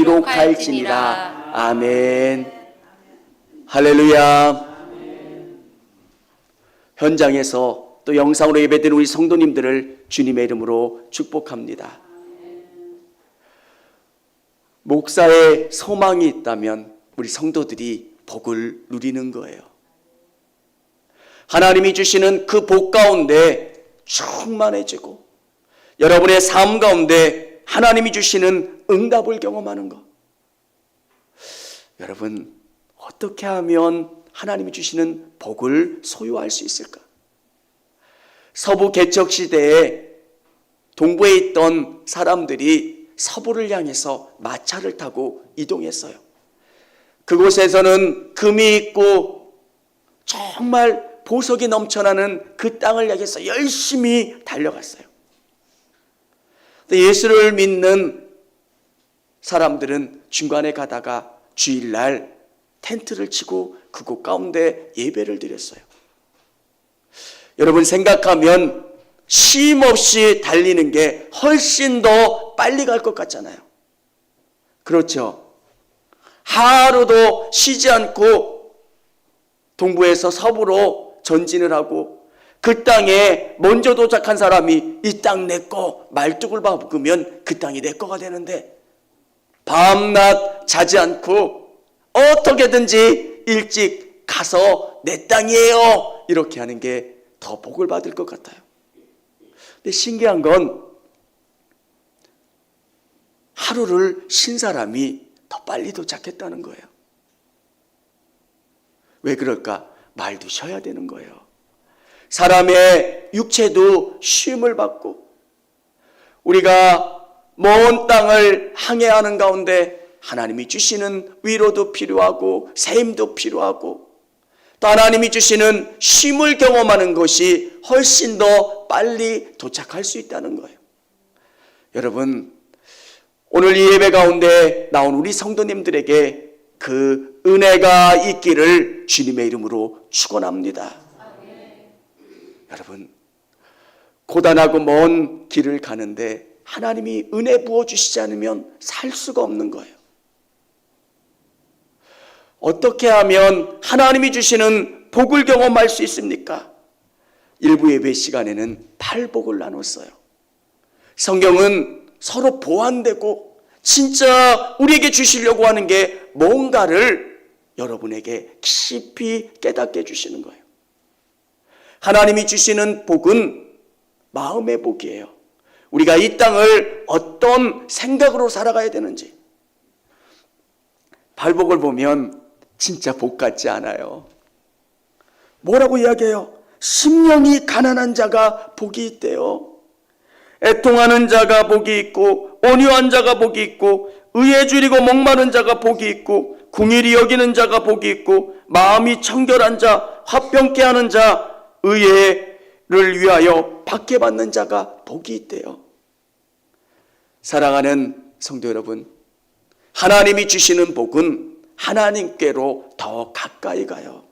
기록할지니라. 아멘. 할렐루야. 현장에서 또 영상으로 예배드리는 우리 성도님들을 주님의 이름으로 축복합니다. 목사의 소망이 있다면 우리 성도들이 복을 누리는 거예요. 하나님이 주시는 그 복 가운데 충만해지고 여러분의 삶 가운데 하나님이 주시는 응답을 경험하는 것. 여러분, 어떻게 하면 하나님이 주시는 복을 소유할 수 있을까? 서부 개척 시대에 동부에 있던 사람들이 서부를 향해서 마차를 타고 이동했어요. 그곳에서는 금이 있고 정말 보석이 넘쳐나는 그 땅을 향해서 열심히 달려갔어요. 예수를 믿는 사람들은 중간에 가다가 주일날 텐트를 치고 그곳 가운데 예배를 드렸어요. 여러분, 생각하면 쉼 없이 달리는 게 훨씬 더 빨리 갈 것 같잖아요. 그렇죠? 하루도 쉬지 않고 동부에서 서부로 전진을 하고 그 땅에 먼저 도착한 사람이 이 땅 내 거 말뚝을 박으면 그 땅이 내 거가 되는데 밤낮 자지 않고 어떻게든지 일찍 가서 내 땅이에요 이렇게 하는 게 더 복을 받을 것 같아요. 근데 신기한 건 하루를 쉰 사람이 더 빨리 도착했다는 거예요. 왜 그럴까? 말도 쉬어야 되는 거예요. 사람의 육체도 쉼을 받고 우리가 먼 땅을 항해하는 가운데 하나님이 주시는 위로도 필요하고 샘도 필요하고 또 하나님이 주시는 쉼을 경험하는 것이 훨씬 더 빨리 도착할 수 있다는 거예요. 여러분, 오늘 이 예배 가운데 나온 우리 성도님들에게 그 은혜가 있기를 주님의 이름으로 축원합니다. 여러분, 고단하고 먼 길을 가는데 하나님이 은혜 부어주시지 않으면 살 수가 없는 거예요. 어떻게 하면 하나님이 주시는 복을 경험할 수 있습니까? 일부 예배 시간에는 8복을 나눴어요. 성경은 서로 보완되고 진짜 우리에게 주시려고 하는 게 뭔가를 여러분에게 깊이 깨닫게 해주시는 거예요. 하나님이 주시는 복은 마음의 복이에요. 우리가 이 땅을 어떤 생각으로 살아가야 되는지. 8복을 보면 진짜 복 같지 않아요. 뭐라고 이야기해요? 심령이 가난한 자가 복이 있대요. 애통하는 자가 복이 있고 온유한 자가 복이 있고 의에 줄이고 목마른 자가 복이 있고 궁일이 여기는 자가 복이 있고 마음이 청결한 자, 화평케 하는 자, 의를 위하여 박해받는 자가 복이 있대요. 사랑하는 성도 여러분, 하나님이 주시는 복은 하나님께로 더 가까이 가요.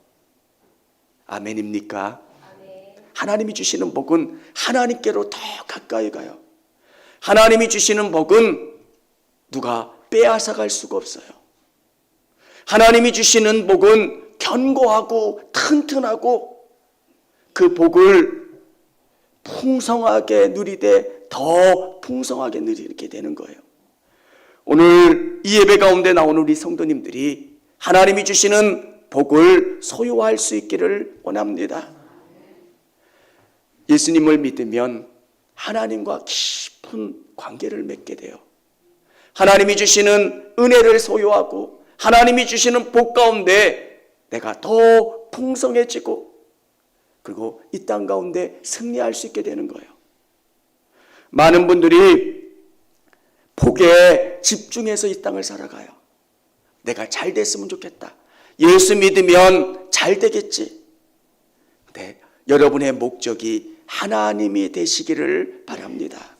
아멘입니까? 아멘. 하나님이 주시는 복은 하나님께로 더 가까이 가요. 하나님이 주시는 복은 누가 빼앗아갈 수가 없어요. 하나님이 주시는 복은 견고하고 튼튼하고 그 복을 풍성하게 누리되 더 풍성하게 누리게 되는 거예요. 오늘 이 예배 가운데 나오는 우리 성도님들이 하나님이 주시는 복을 소유할 수 있기를 원합니다. 예수님을 믿으면 하나님과 깊은 관계를 맺게 돼요. 하나님이 주시는 은혜를 소유하고 하나님이 주시는 복 가운데 내가 더 풍성해지고 그리고 이 땅 가운데 승리할 수 있게 되는 거예요. 많은 분들이 복에 집중해서 이 땅을 살아가요. 내가 잘 됐으면 좋겠다. 예수 믿으면 잘 되겠지. 네, 여러분의 목적이 하나님이 되시기를 바랍니다.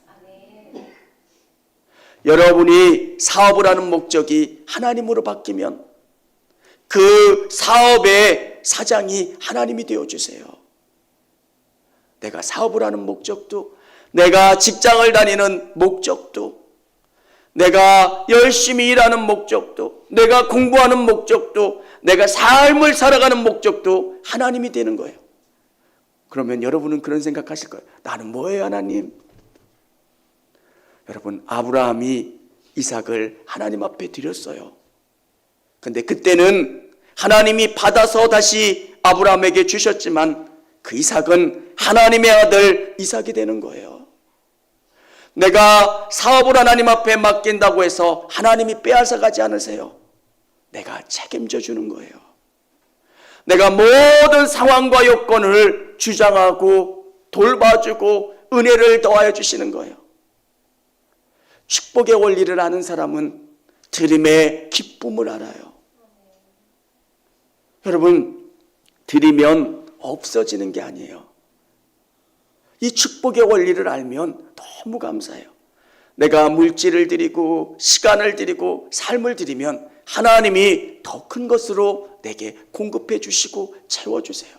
여러분이 사업을 하는 목적이 하나님으로 바뀌면 그 사업의 사장이 하나님이 되어주세요. 내가 사업을 하는 목적도 내가 직장을 다니는 목적도 내가 열심히 일하는 목적도, 내가 공부하는 목적도, 내가 삶을 살아가는 목적도 하나님이 되는 거예요. 그러면 여러분은 그런 생각하실 거예요. 나는 뭐예요, 하나님? 여러분, 아브라함이 이삭을 하나님 앞에 드렸어요. 근데 그때는 하나님이 받아서 다시 아브라함에게 주셨지만 그 이삭은 하나님의 아들 이삭이 되는 거예요. 내가 사업을 하나님 앞에 맡긴다고 해서 하나님이 빼앗아 가지 않으세요. 내가 책임져 주는 거예요. 내가 모든 상황과 여건을 주장하고 돌봐주고 은혜를 더하여 주시는 거예요. 축복의 원리를 아는 사람은 드림의 기쁨을 알아요. 여러분, 드리면 없어지는 게 아니에요. 이 축복의 원리를 알면 너무 감사해요. 내가 물질을 드리고 시간을 드리고 삶을 드리면 하나님이 더 큰 것으로 내게 공급해 주시고 채워주세요.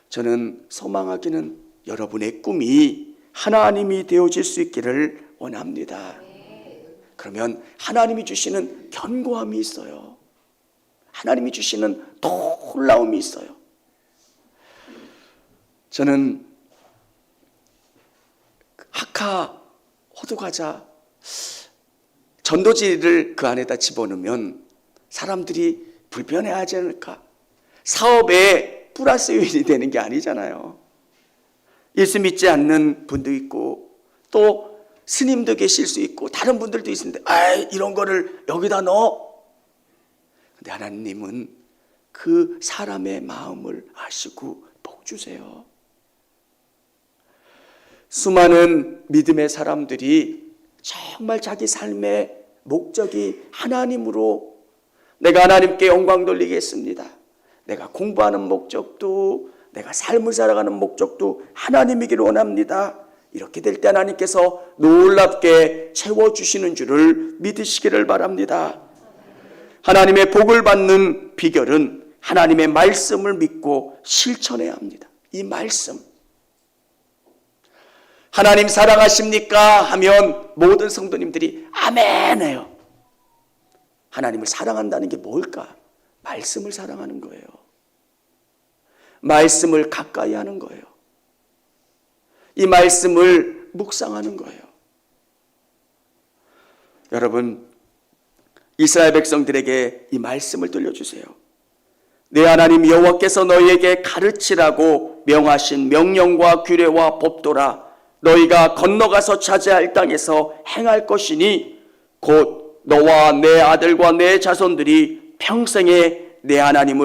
저는 소망하기는 여러분의 꿈이 하나님이 되어질 수 있기를 원합니다. 그러면 하나님이 주시는 견고함이 있어요. 하나님이 주시는 놀라움이 있어요. 저는 하카 호두과자 전도지를 그 안에다 집어넣으면 사람들이 불편해하지 않을까? 사업에 플러스 요인이 되는 게 아니잖아요. 예수 믿지 않는 분도 있고 또 스님도 계실 수 있고 다른 분들도 있는데 이런 거를 여기다 넣어. 근데 하나님은 그 사람의 마음을 아시고 복 주세요. 수많은 믿음의 사람들이 정말 자기 삶의 목적이 하나님으로 내가 하나님께 영광 돌리겠습니다. 내가 공부하는 목적도 내가 삶을 살아가는 목적도 하나님이기를 원합니다. 이렇게 될 때 하나님께서 놀랍게 채워주시는 줄을 믿으시기를 바랍니다. 하나님의 복을 받는 비결은 하나님의 말씀을 믿고 실천해야 합니다. 이 말씀. 하나님 사랑하십니까? 하면 모든 성도님들이 아멘 해요. 하나님을 사랑한다는 게 뭘까? 말씀을 사랑하는 거예요. 말씀을 가까이 하는 거예요. 이 말씀을 묵상하는 거예요. 여러분, 이스라엘 백성들에게 이 말씀을 들려주세요. 내 하나님 여호와께서 너희에게 가르치라고 명하신 명령과 규례와 법도라. 너희가 건너가서 차지할 땅에서 행할 것이니 곧 너와 내 아들과 내 자손들이 평생에 내 하나님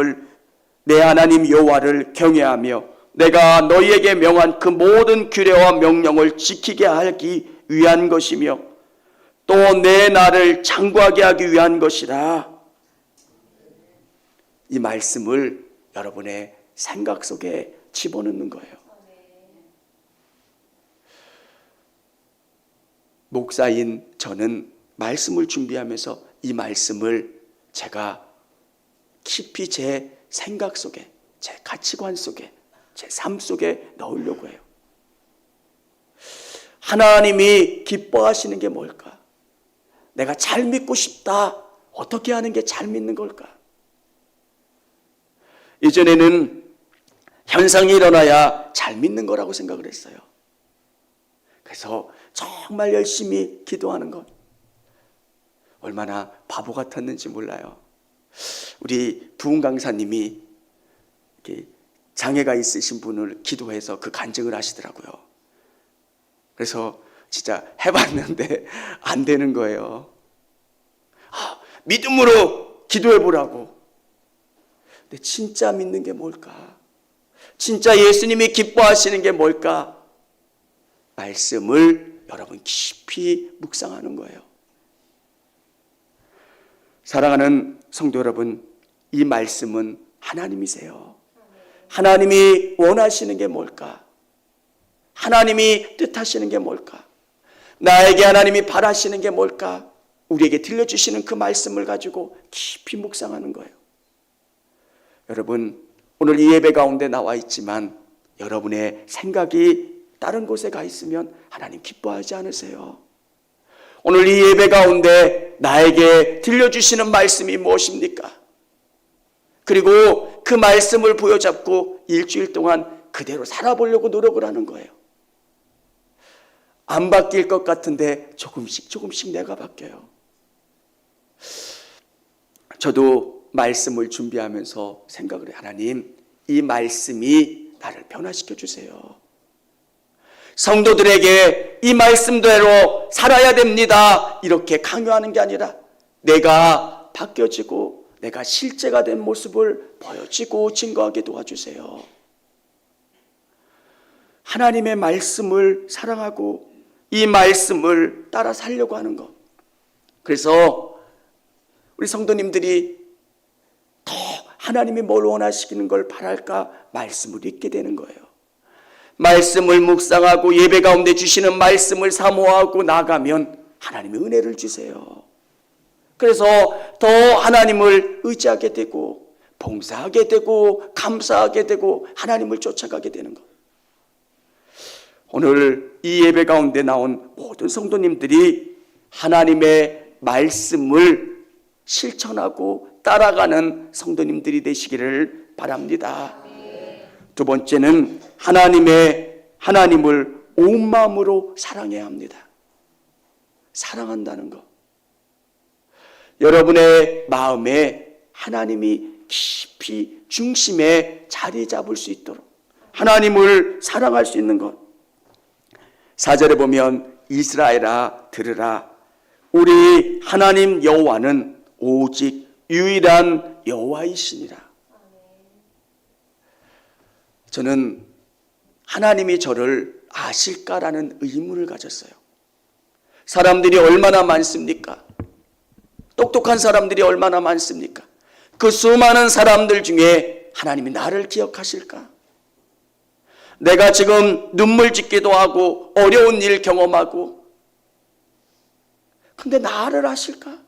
여호와를 경외하며 내가 너희에게 명한 그 모든 규례와 명령을 지키게 하기 위한 것이며 또 내 나를 장구하게 하기 위한 것이라. 이 말씀을 여러분의 생각 속에 집어넣는 거예요. 목사인 저는 말씀을 준비하면서 이 말씀을 제가 깊이 제 생각 속에, 제 가치관 속에, 제 삶 속에 넣으려고 해요. 하나님이 기뻐하시는 게 뭘까? 내가 잘 믿고 싶다. 어떻게 하는 게 잘 믿는 걸까? 예전에는 현상이 일어나야 잘 믿는 거라고 생각을 했어요. 그래서 정말 열심히 기도하는 것. 얼마나 바보 같았는지 몰라요. 우리 부흥 강사님이 장애가 있으신 분을 기도해서 그 간증을 하시더라고요. 그래서 진짜 해봤는데 안 되는 거예요. 믿음으로 기도해 보라고. 근데 진짜 믿는 게 뭘까? 진짜 예수님이 기뻐하시는 게 뭘까? 말씀을 여러분 깊이 묵상하는 거예요. 사랑하는 성도 여러분, 이 말씀은 하나님이세요. 하나님이 원하시는 게 뭘까? 하나님이 뜻하시는 게 뭘까? 나에게 하나님이 바라시는 게 뭘까? 우리에게 들려주시는 그 말씀을 가지고 깊이 묵상하는 거예요. 여러분, 오늘 이 예배 가운데 나와 있지만 여러분의 생각이 다른 곳에 가 있으면 하나님 기뻐하지 않으세요? 오늘 이 예배 가운데 나에게 들려주시는 말씀이 무엇입니까? 그리고 그 말씀을 부여잡고 일주일 동안 그대로 살아보려고 노력을 하는 거예요. 안 바뀔 것 같은데 조금씩 내가 바뀌어요. 저도 말씀을 준비하면서 생각을 해요. 하나님, 이 말씀이 나를 변화시켜 주세요. 성도들에게 이 말씀대로 살아야 됩니다, 이렇게 강요하는 게 아니라 내가 바뀌어지고 내가 실제가 된 모습을 보여지고 증거하게 도와주세요. 하나님의 말씀을 사랑하고 이 말씀을 따라 살려고 하는 것. 그래서 우리 성도님들이 더 하나님이 뭘 원하시는 걸 바랄까 말씀을 읽게 되는 거예요. 말씀을 묵상하고 예배 가운데 주시는 말씀을 사모하고 나가면 하나님의 은혜를 주세요. 그래서 더 하나님을 의지하게 되고 봉사하게 되고 감사하게 되고 하나님을 쫓아가게 되는 것. 오늘 이 예배 가운데 나온 모든 성도님들이 하나님의 말씀을 실천하고 따라가는 성도님들이 되시기를 바랍니다. 두 번째는 하나님을 온 마음으로 사랑해야 합니다. 사랑한다는 것. 여러분의 마음에 하나님이 깊이 중심에 자리 잡을 수 있도록 하나님을 사랑할 수 있는 것. 4절에 보면 이스라엘아 들으라, 우리 하나님 여호와는 오직 유일한 여호와이시니라. 저는 하나님이 저를 아실까라는 의문을 가졌어요. 사람들이 얼마나 많습니까? 똑똑한 사람들이 얼마나 많습니까? 그 수많은 사람들 중에 하나님이 나를 기억하실까? 내가 지금 눈물 짓기도 하고 어려운 일 경험하고, 근데 나를 아실까?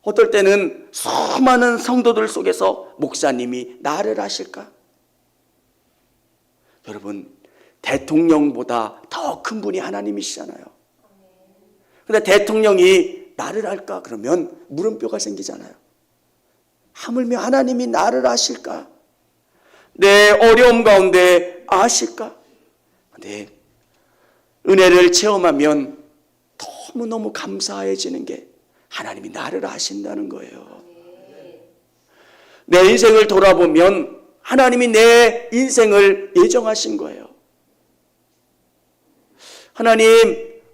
어떨 때는 수많은 성도들 속에서 목사님이 나를 아실까? 여러분, 대통령보다 더 큰 분이 하나님이시잖아요. 근데 대통령이 나를 알까? 그러면 물음표가 생기잖아요. 하물며 하나님이 나를 아실까? 내 어려움 가운데 아실까? 근데 은혜를 체험하면 너무너무 감사해지는 게 하나님이 나를 아신다는 거예요. 내 인생을 돌아보면 하나님이 내 인생을 예정하신 거예요. 하나님,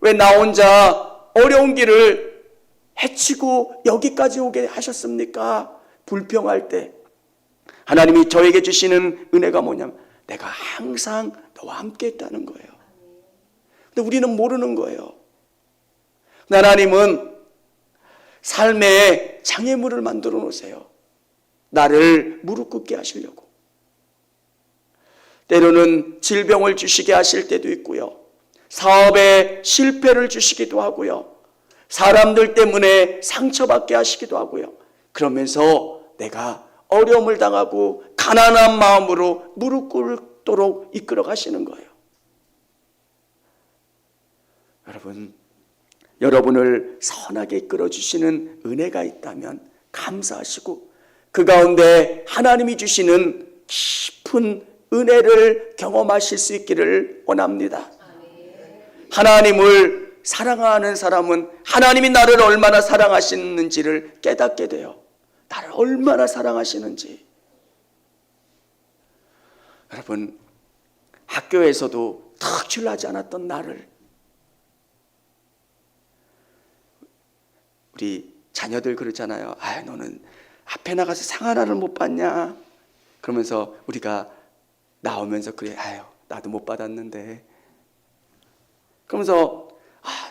왜 나 혼자 어려운 길을 헤치고 여기까지 오게 하셨습니까? 불평할 때 하나님이 저에게 주시는 은혜가 뭐냐면 내가 항상 너와 함께 있다는 거예요. 근데 우리는 모르는 거예요. 하나님은 삶에 장애물을 만들어 놓으세요. 나를 무릎 꿇게 하시려고. 때로는 질병을 주시게 하실 때도 있고요. 사업에 실패를 주시기도 하고요. 사람들 때문에 상처받게 하시기도 하고요. 그러면서 내가 어려움을 당하고 가난한 마음으로 무릎 꿇도록 이끌어 가시는 거예요. 여러분을 선하게 이끌어 주시는 은혜가 있다면 감사하시고 그 가운데 하나님이 주시는 깊은 은혜를 경험하실 수 있기를 원합니다. 하나님을 사랑하는 사람은 하나님이 나를 얼마나 사랑하시는지를 깨닫게 돼요. 나를 얼마나 사랑하시는지. 여러분, 학교에서도 특출나지 않았던 나를 우리 자녀들 그러잖아요. 너는 앞에 나가서 상 하나를 못 받냐? 그러면서 우리가 나오면서 그래, 나도 못 받았는데. 그러면서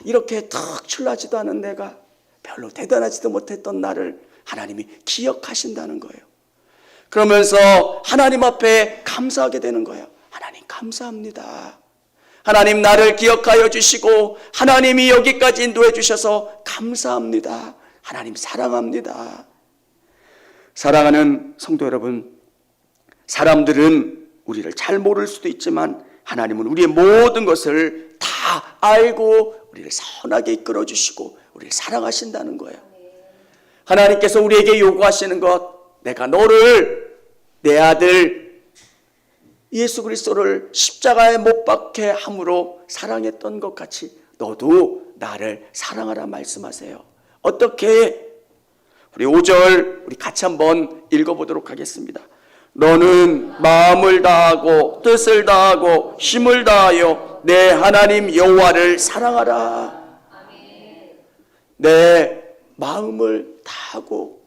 이렇게 특출나지도 않은 내가, 별로 대단하지도 못했던 나를 하나님이 기억하신다는 거예요. 그러면서 하나님 앞에 감사하게 되는 거예요. 하나님 감사합니다. 하나님 나를 기억하여 주시고 하나님이 여기까지 인도해 주셔서 감사합니다. 하나님 사랑합니다. 사랑하는 성도 여러분, 사람들은 우리를 잘 모를 수도 있지만 하나님은 우리의 모든 것을 다 다 알고 우리를 선하게 이끌어 주시고 우리를 사랑하신다는 거예요. 하나님께서 우리에게 요구하시는 것, 내가 너를, 내 아들 예수 그리스도를 십자가에 못 박게 함으로 사랑했던 것 같이 너도 나를 사랑하라 말씀하세요. 어떻게? 우리 5절 우리 같이 한번 읽어보도록 하겠습니다. 너는 마음을 다하고 뜻을 다하고 힘을 다하여 내 하나님 여호와를 사랑하라. 내 마음을 다하고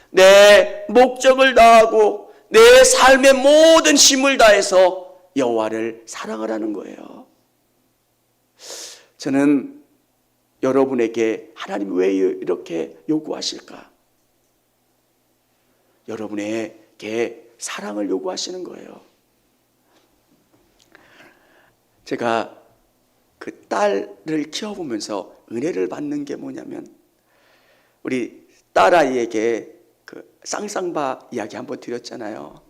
내 목적을 다하고 내 삶의 모든 힘을 다해서 여호와를 사랑하라는 거예요. 저는 여러분에게 하나님이 왜 이렇게 요구하실까? 여러분에게 사랑을 요구하시는 거예요. 제가 그 딸을 키워보면서 은혜를 받는 게 뭐냐면, 우리 딸아이에게 그 쌍쌍바 이야기 한번 드렸잖아요.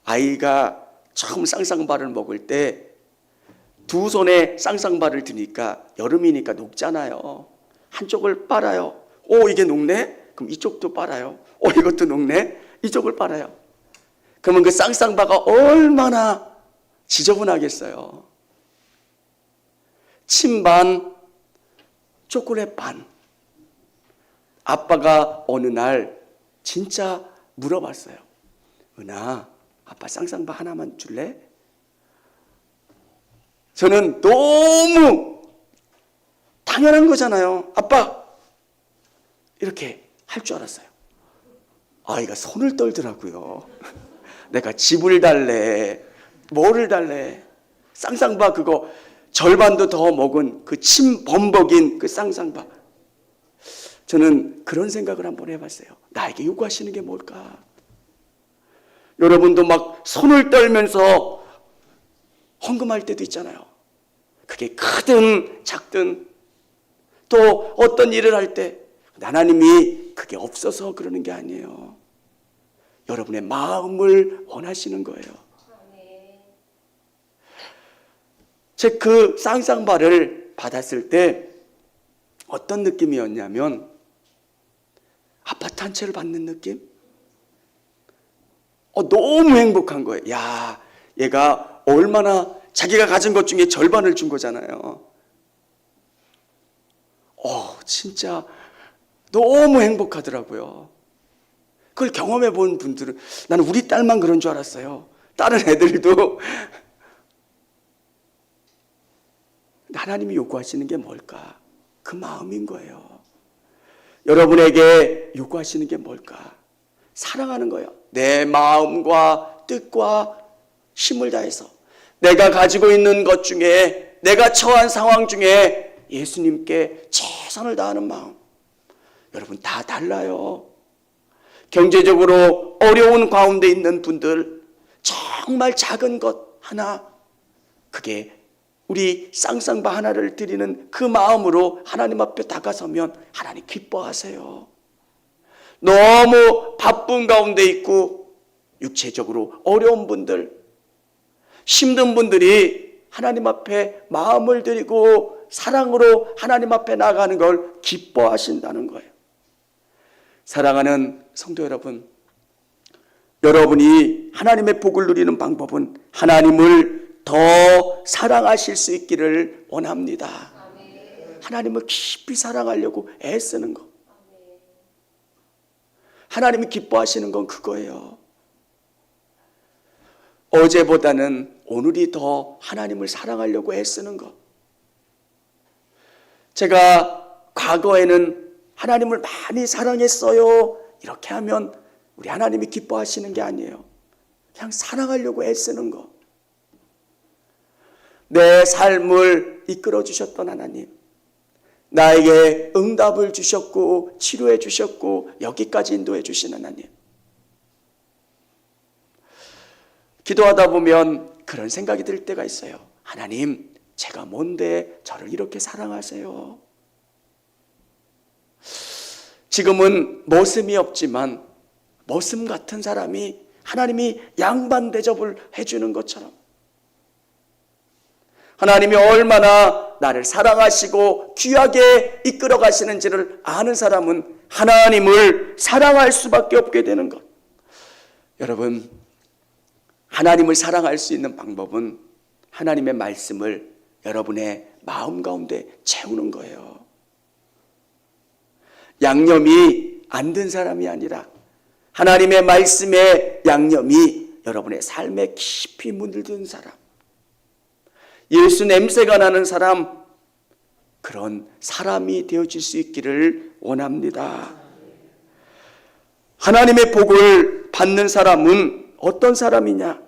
아이가 처음 쌍쌍바를 먹을 때 두 손에 쌍쌍바를 드니까 여름이니까 녹잖아요. 한쪽을 빨아요. 오, 이게 녹네? 그럼 이쪽도 빨아요. 오, 이것도 녹네? 이쪽을 빨아요. 그러면 그 쌍쌍바가 얼마나 지저분하겠어요. 침 반, 초콜릿 반. 아빠가 어느 날 진짜 물어봤어요. 은하, 아빠 쌍쌍바 하나만 줄래? 저는 너무 당연한 거잖아요. 아빠! 이렇게 할 줄 알았어요. 아이가 손을 떨더라고요. 내가 집을 달래, 뭐를 달래. 쌍쌍바 그거 절반도 더 먹은 그 침 범벅인 그 쌍쌍바. 저는 그런 생각을 한번 해봤어요. 나에게 요구하시는 게 뭘까? 여러분도 막 손을 떨면서 헌금할 때도 있잖아요. 그게 크든 작든, 또 어떤 일을 할 때 하나님이 그게 없어서 그러는 게 아니에요. 여러분의 마음을 원하시는 거예요. 제 그 쌍쌍바를 받았을 때 어떤 느낌이었냐면, 아파트 한 채를 받는 느낌? 너무 행복한 거예요. 야, 얘가 얼마나 자기가 가진 것 중에 절반을 준 거잖아요. 진짜 너무 행복하더라고요. 그걸 경험해 본 분들은, 나는 우리 딸만 그런 줄 알았어요. 다른 애들도. 하나님이 요구하시는 게 뭘까? 그 마음인 거예요. 여러분에게 요구하시는 게 뭘까? 사랑하는 거예요. 내 마음과 뜻과 힘을 다해서 내가 가지고 있는 것 중에, 내가 처한 상황 중에 예수님께 최선을 다하는 마음. 여러분 다 달라요. 경제적으로 어려운 가운데 있는 분들, 정말 작은 것 하나, 그게 우리 쌍쌍바 하나를 드리는 그 마음으로 하나님 앞에 다가서면 하나님 기뻐하세요. 너무 바쁜 가운데 있고 육체적으로 어려운 분들, 힘든 분들이 하나님 앞에 마음을 드리고 사랑으로 하나님 앞에 나가는 걸 기뻐하신다는 거예요. 사랑하는 성도 여러분, 여러분이 하나님의 복을 누리는 방법은 하나님을 더 사랑하실 수 있기를 원합니다. 하나님을 깊이 사랑하려고 애쓰는 것. 하나님이 기뻐하시는 건 그거예요. 어제보다는 오늘이 더 하나님을 사랑하려고 애쓰는 것. 제가 과거에는 하나님을 많이 사랑했어요, 이렇게 하면 우리 하나님이 기뻐하시는 게 아니에요. 그냥 사랑하려고 애쓰는 것. 내 삶을 이끌어 주셨던 하나님, 나에게 응답을 주셨고 치료해 주셨고 여기까지 인도해 주신 하나님. 기도하다 보면 그런 생각이 들 때가 있어요. 하나님, 제가 뭔데 저를 이렇게 사랑하세요? 지금은 머슴이 없지만 머슴 같은 사람이 하나님이 양반 대접을 해주는 것처럼, 하나님이 얼마나 나를 사랑하시고 귀하게 이끌어 가시는지를 아는 사람은 하나님을 사랑할 수밖에 없게 되는 것. 여러분, 하나님을 사랑할 수 있는 방법은 하나님의 말씀을 여러분의 마음 가운데 채우는 거예요. 양념이 안 든 사람이 아니라 하나님의 말씀의 양념이 여러분의 삶에 깊이 물든 사람, 예수 냄새가 나는 사람, 그런 사람이 되어질 수 있기를 원합니다. 하나님의 복을 받는 사람은 어떤 사람이냐?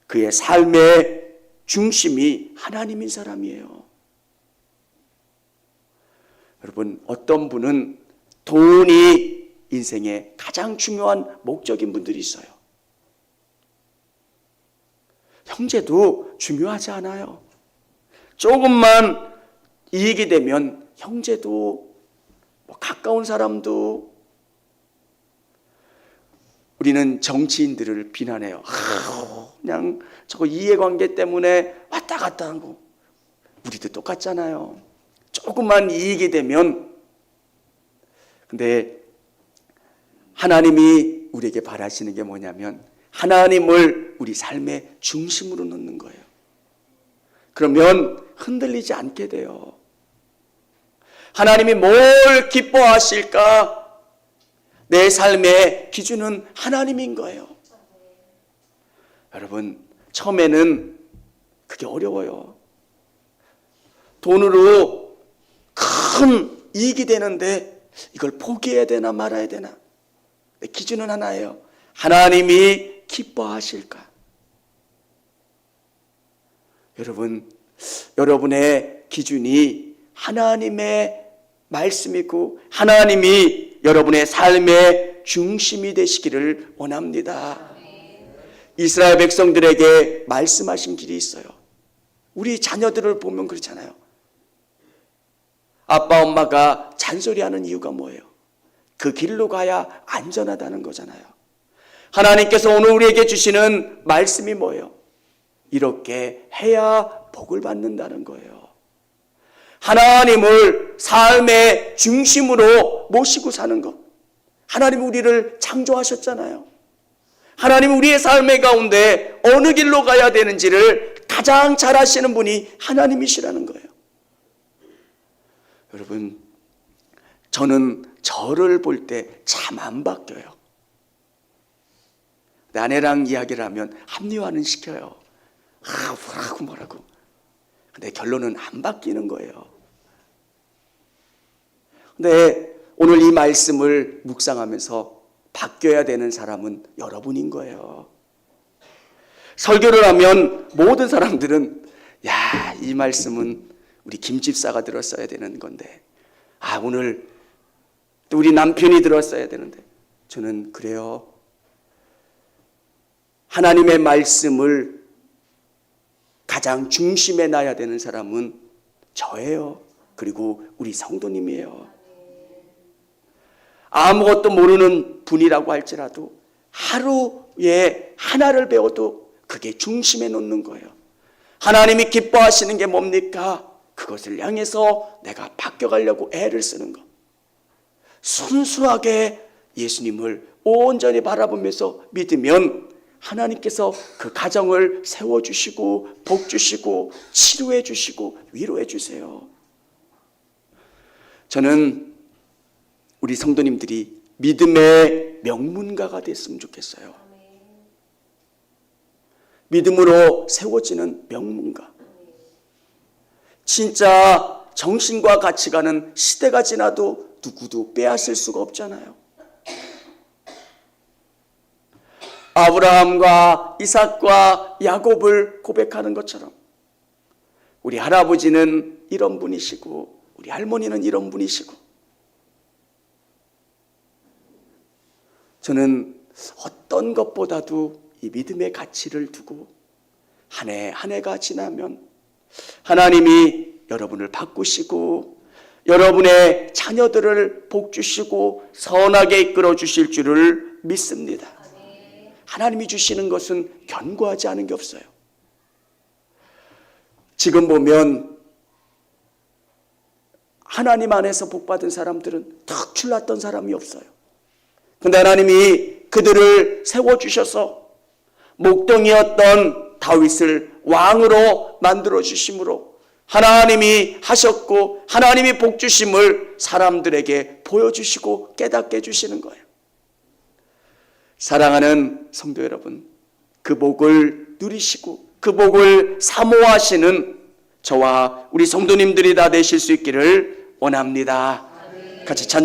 그의 삶의 중심이 하나님인 사람이에요. 여러분, 어떤 분은 돈이 인생의 가장 중요한 목적인 분들이 있어요. 형제도 중요하지 않아요. 조금만 이익이 되면 형제도, 가까운 사람도. 우리는 정치인들을 비난해요. 그냥 저거 이해관계 때문에 왔다 갔다 하고. 우리도 똑같잖아요. 조금만 이익이 되면. 근데 하나님이 우리에게 바라시는 게 뭐냐면 하나님을 우리 삶의 중심으로 놓는 거예요. 그러면 흔들리지 않게 돼요. 하나님이 뭘 기뻐하실까? 내 삶의 기준은 하나님인 거예요. 여러분, 처음에는 그게 어려워요. 돈으로 큰 이익이 되는데 이걸 포기해야 되나 말아야 되나? 내 기준은 하나예요. 하나님이 기뻐하실까? 여러분, 여러분의 기준이 하나님의 말씀이고 하나님이 여러분의 삶의 중심이 되시기를 원합니다. 이스라엘 백성들에게 말씀하신 길이 있어요. 우리 자녀들을 보면 그렇잖아요. 아빠 엄마가 잔소리하는 이유가 뭐예요? 그 길로 가야 안전하다는 거잖아요. 하나님께서 오늘 우리에게 주시는 말씀이 뭐예요? 이렇게 해야 복을 받는다는 거예요. 하나님을 삶의 중심으로 모시고 사는 것. 하나님 우리를 창조하셨잖아요. 하나님 우리의 삶의 가운데 어느 길로 가야 되는지를 가장 잘 아시는 분이 하나님이시라는 거예요. 여러분, 저는 저를 볼 때 참 안 바뀌어요. 내 아내랑 이야기를 하면 합리화는 시켜요. 뭐라고. 근데 결론은 안 바뀌는 거예요. 근데 오늘 이 말씀을 묵상하면서 바뀌어야 되는 사람은 여러분인 거예요. 설교를 하면 모든 사람들은 이 말씀은 우리 김 집사가 들었어야 되는 건데, 오늘 또 우리 남편이 들었어야 되는데. 저는 그래요. 하나님의 말씀을 가장 중심에 놔야 되는 사람은 저예요. 그리고 우리 성도님이에요. 아무것도 모르는 분이라고 할지라도 하루에 하나를 배워도 그게 중심에 놓는 거예요. 하나님이 기뻐하시는 게 뭡니까? 그것을 향해서 내가 바뀌어가려고 애를 쓰는 것. 순수하게 예수님을 온전히 바라보면서 믿으면 하나님께서 그 가정을 세워주시고 복주시고 치료해주시고 위로해주세요. 저는 우리 성도님들이 믿음의 명문가가 됐으면 좋겠어요. 믿음으로 세워지는 명문가. 진짜 정신과 가치관은 시대가 지나도 누구도 빼앗을 수가 없잖아요. 아브라함과 이삭과 야곱을 고백하는 것처럼 우리 할아버지는 이런 분이시고 우리 할머니는 이런 분이시고, 저는 어떤 것보다도 이 믿음의 가치를 두고 한 해 한 해가 지나면 하나님이 여러분을 바꾸시고 여러분의 자녀들을 복주시고 선하게 이끌어 주실 줄을 믿습니다. 하나님이 주시는 것은 견고하지 않은 게 없어요. 지금 보면 하나님 안에서 복받은 사람들은 특출났던 사람이 없어요. 근데 하나님이 그들을 세워주셔서 목동이었던 다윗을 왕으로 만들어 주심으로 하나님이 하셨고 하나님이 복 주심을 사람들에게 보여주시고 깨닫게 해주시는 거예요. 사랑하는 성도 여러분, 그 복을 누리시고 그 복을 사모하시는 저와 우리 성도님들이 다 되실 수 있기를 원합니다. 같이 찬양